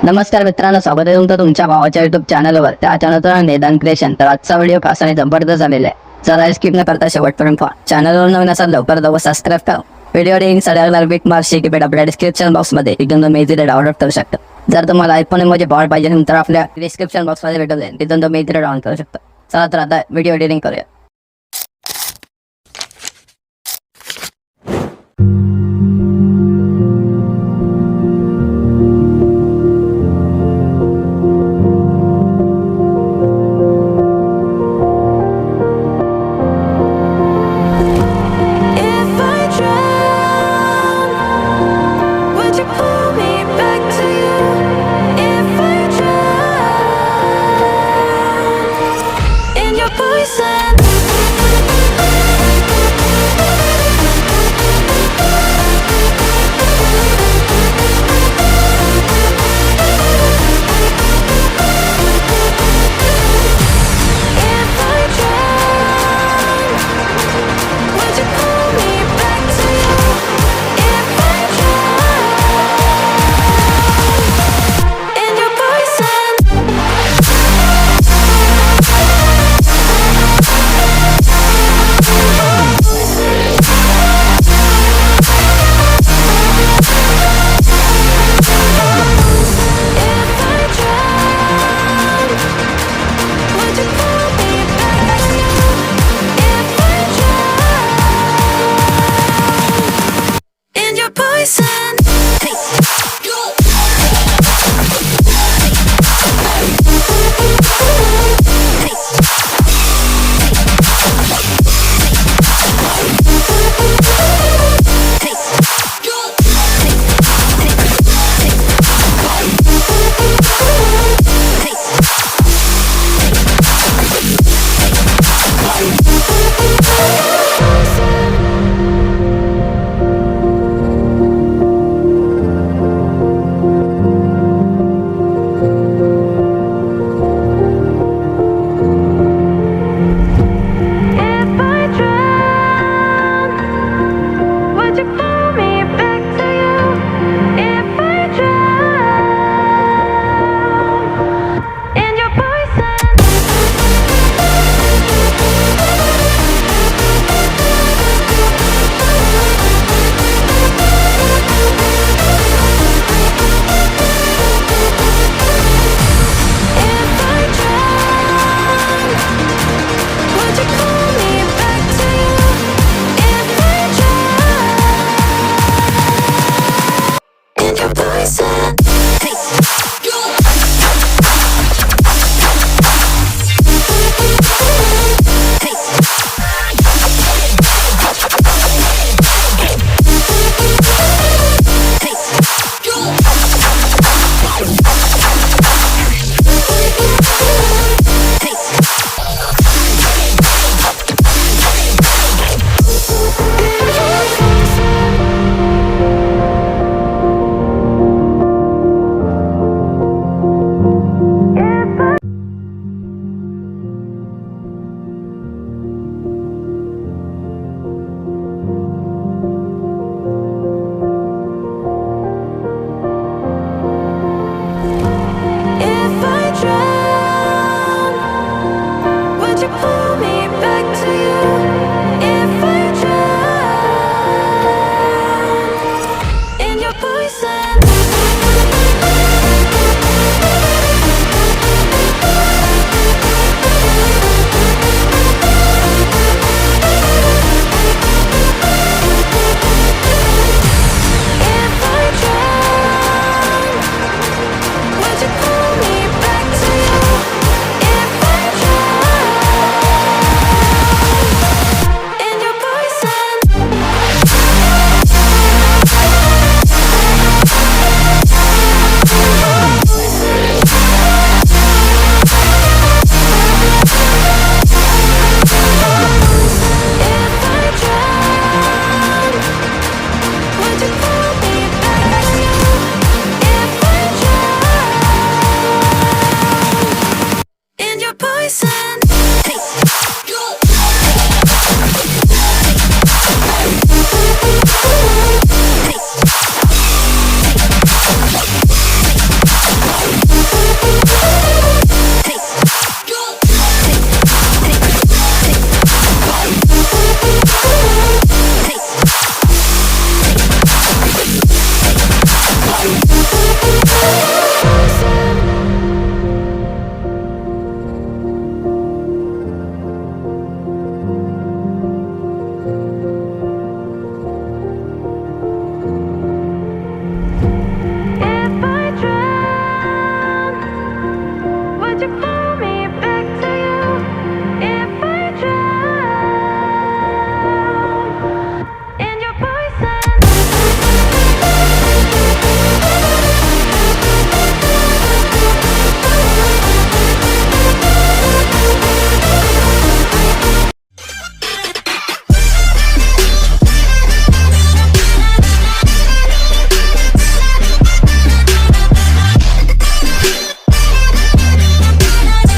नमस्कार मित्रांनो, स्वागत आहे तुमचं तुमच्या भावाच्या युट्यूब चॅनलवर. त्या चॅनलचं नेदान क्रिएशन. तर आजचा व्हिडिओ खास आणि जबरदस्त झालेला आहे. जरा स्किप न करता शेवटपर्यंत पहा. चॅनलवर नवीन असाल लवकर सबस्क्राईब करा. व्हिडिओ लिंक सगळ्याला बिट मार्कची किपेट आपल्या डिस्क्रिप्शन बॉक्समध्ये एकदम तुम्ही इझिली डाउनलोड करू शकता. जर तुम्हाला आयफोन इमोजी बॉट पाहिजे तर आपल्या डिस्क्रिप्शन बॉक्समध्ये भेटून जाईल, तिथून तुम्ही इझिली डाउनलोड करू शकता. चला तर आता व्हिडिओ एडिटिंग करूया. If I drown, would you pull me back to you? If I drown in your poison. you pull